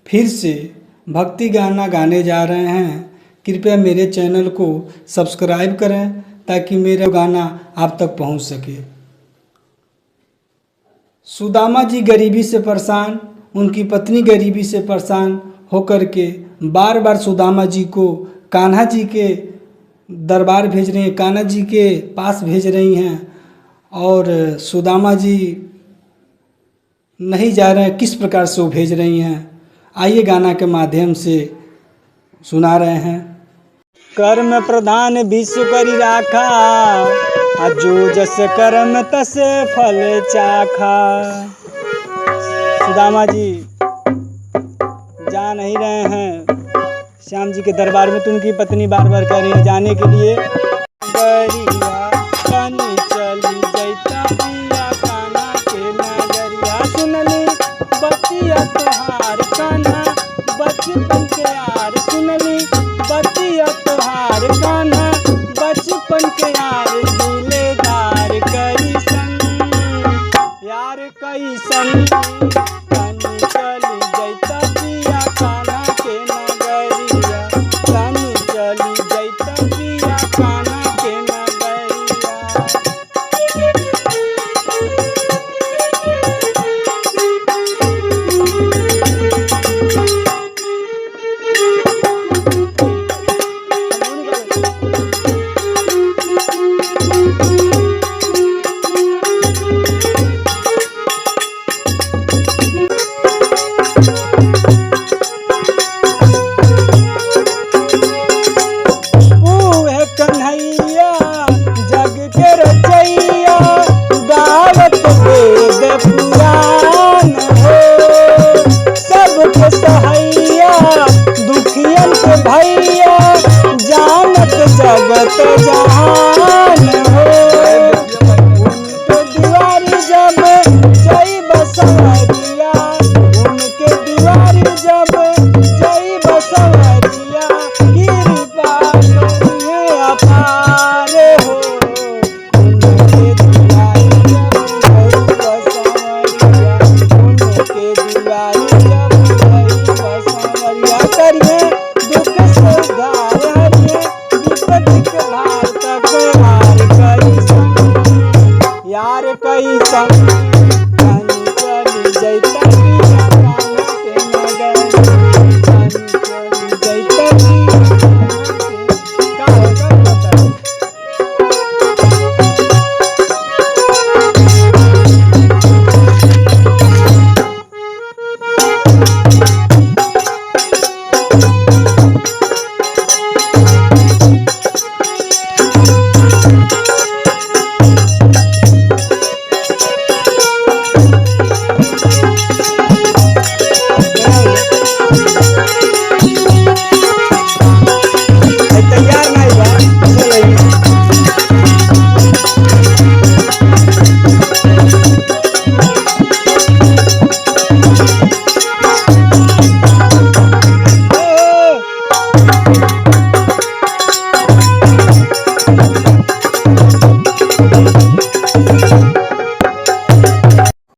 फिर से भक्ति गाना गाने जा रहे हैं। कृपया मेरे चैनल को सब्सक्राइब करें ताकि मेरा गाना आप तक पहुंच सके। सुदामा जी गरीबी से परेशान, उनकी पत्नी गरीबी से परेशान होकर के बार बार सुदामा जी को कान्हा जी के दरबार भेज रही हैं, कान्हा जी के पास भेज रही हैं और सुदामा जी नहीं जा रहे हैं। किस प्रकार से वो भेज रही हैं, आइए गाना के माध्यम से सुना रहे हैं। कर्म प्रधान विश्व करी राखा, जो जस कर्म तस फल चाखा। सुदामा जी जा नहीं रहे हैं श्याम जी के दरबार में, तो उनकी पत्नी बार बार कह रही है जाने के लिए। गरिया कनी चली जैता पिया कान्हा के नगरिया, सुनली बतिया तोहार कान्हा बचपन के यार, सुनली बतिया तोहार कान्हा बचपन के यार, दिलदार कैसन यार कैसन, कनी चली जैता पिया कान्हा के नगरिया, कनी चली जैता पिया कान्हा के नगरिया। कन्हैया जग के रचैया, गावत वेद पुराण हो, सबके सहैया दुखियन के भैया, जानत जगत जहान हो। उनके दुआरी जब जई बसवरिया, उनके दुआरी जब जई बसवरिया, कृपा अपार हो, उनके दुआरी जब गई बसवरिया, उनके दुआरी जब गई बसवरिया। करिए दुख से उद्धार हरिए, विपत्ति के भार तक हार कैसन यार कैसन, कनी चली जैता पिया कान्हा के नगरिया, कनी चली जैता पिया का होकर बता।